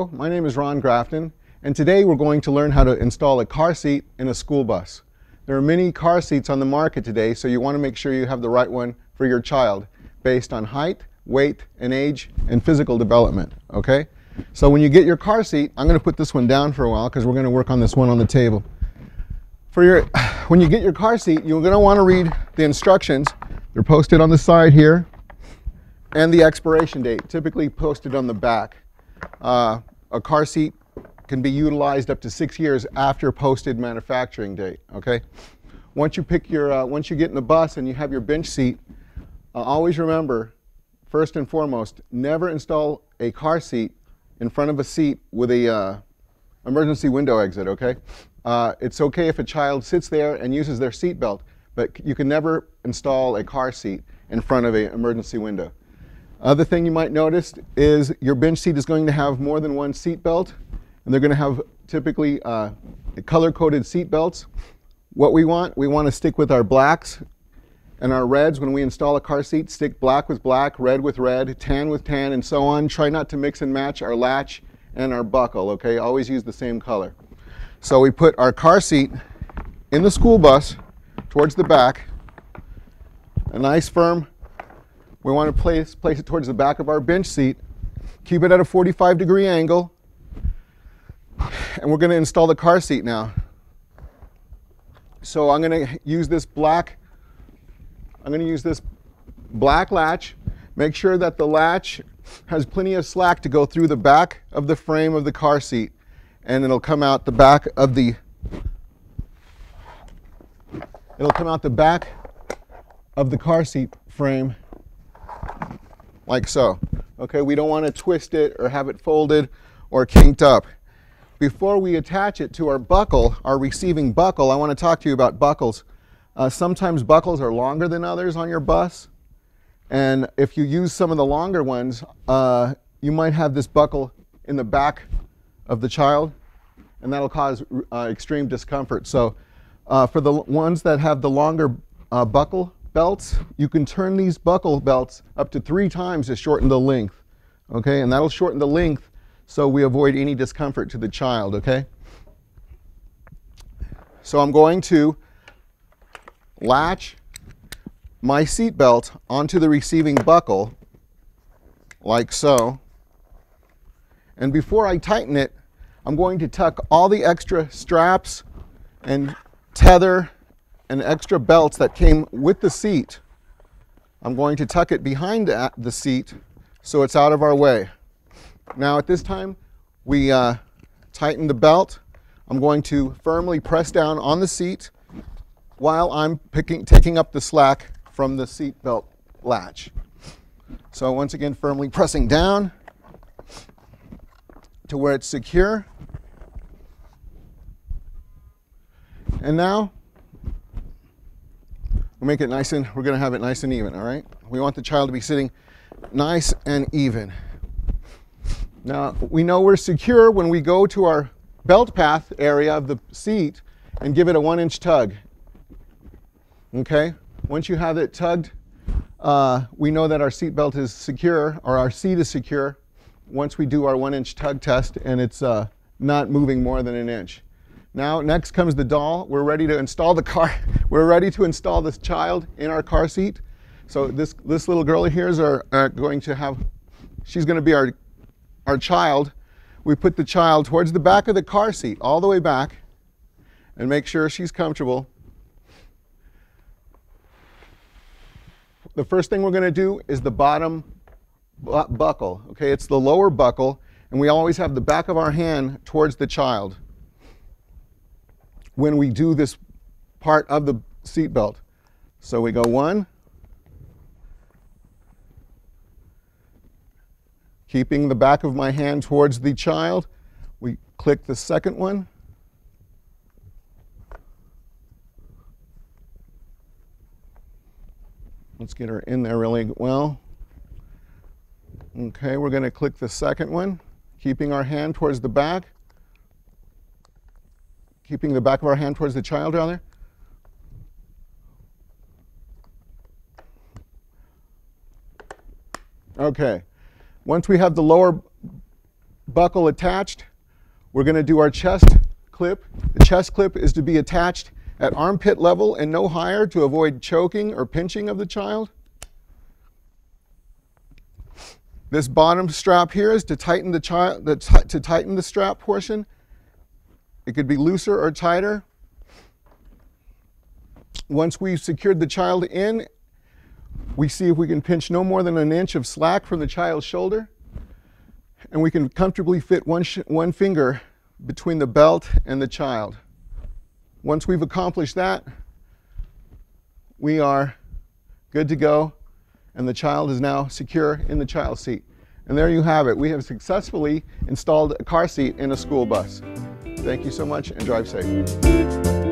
Hello, my name is Ron Grafton, and today we're going to learn how to install a car seat in a school bus. There are many car seats on the market today, so you want to make sure you have the right one for your child based on height, weight, and age, and physical development, okay? So when you get your car seat, I'm going to put this one down for a while because we're going to work on this one on the table. When you get your car seat, you're going to want to read the instructions. They're posted on the side here, and the expiration date, typically posted on the back. A car seat can be utilized up to 6 years after posted manufacturing date, okay? Once you get in the bus and you have your bench seat, always remember, first and foremost, never install a car seat in front of a seat with a emergency window exit, okay? It's okay if a child sits there and uses their seat belt, but you can never install a car seat in front of an emergency window. Other thing you might notice is your bench seat is going to have more than one seat belt, and they're going to have typically color-coded seat belts. What we want to stick with our blacks and our reds. When we install a car seat, stick black with black, red with red, tan with tan, and so on. Try not to mix and match our latch and our buckle, okay? Always use the same color. So we put our car seat in the school bus towards the back, a nice firm. We want to place it towards the back of our bench seat. Keep it at a 45-degree angle. And we're going to install the car seat now. So I'm going to use this black latch. Make sure that the latch has plenty of slack to go through the back of the frame of the car seat. And it'll come out the back of the car seat frame like so. Okay, we don't want to twist it or have it folded or kinked up. Before we attach it to our buckle, our receiving buckle, I want to talk to you about buckles. Sometimes buckles are longer than others on your bus, and if you use some of the longer ones, you might have this buckle in the back of the child, and that'll cause extreme discomfort. So for the ones that have the longer buckle belts, you can turn these buckle belts up to 3 times to shorten the length, okay? And that'll shorten the length so we avoid any discomfort to the child, okay? So I'm going to latch my seat belt onto the receiving buckle like so. And before I tighten it, I'm going to tuck all the extra straps and tether and extra belts that came with the seat. I'm going to tuck it behind the seat so it's out of our way. Now at this time, we tighten the belt. I'm going to firmly press down on the seat while I'm taking up the slack from the seat belt latch. So once again, firmly pressing down to where it's secure. And now, we'll make it nice and, we're going to have it nice and even, all right? We want the child to be sitting nice and even. Now, we know we're secure when we go to our belt path area of the seat and give it a 1-inch tug. Okay? Once you have it tugged, we know that our seat belt is secure, or our seat is secure, once we do our 1-inch tug test and it's not moving more than 1 inch. Now, next comes the doll. We're ready to install the car. We're ready to install this child in our car seat. So this little girl here is she's going to be our child. We put the child towards the back of the car seat, all the way back, and make sure she's comfortable. The first thing we're going to do is the bottom buckle. Okay, it's the lower buckle, and we always have the back of our hand towards the child when we do this part of the seat belt. So we go 1, keeping the back of my hand towards the child. We click the second one. Let's get her in there really well. Okay, we're going to click the second one, keeping our hand towards the back. Keeping the back of our hand towards the child, rather. Okay. Once we have the lower buckle attached, we're going to do our chest clip. The chest clip is to be attached at armpit level and no higher to avoid choking or pinching of the child. This bottom strap here is to tighten the strap portion. It could be looser or tighter. Once we've secured the child in, we see if we can pinch no more than an inch of slack from the child's shoulder, and we can comfortably fit one finger between the belt and the child. Once we've accomplished that, we are good to go, and the child is now secure in the child seat. And there you have it. We have successfully installed a car seat in a school bus. Thank you so much, and drive safe.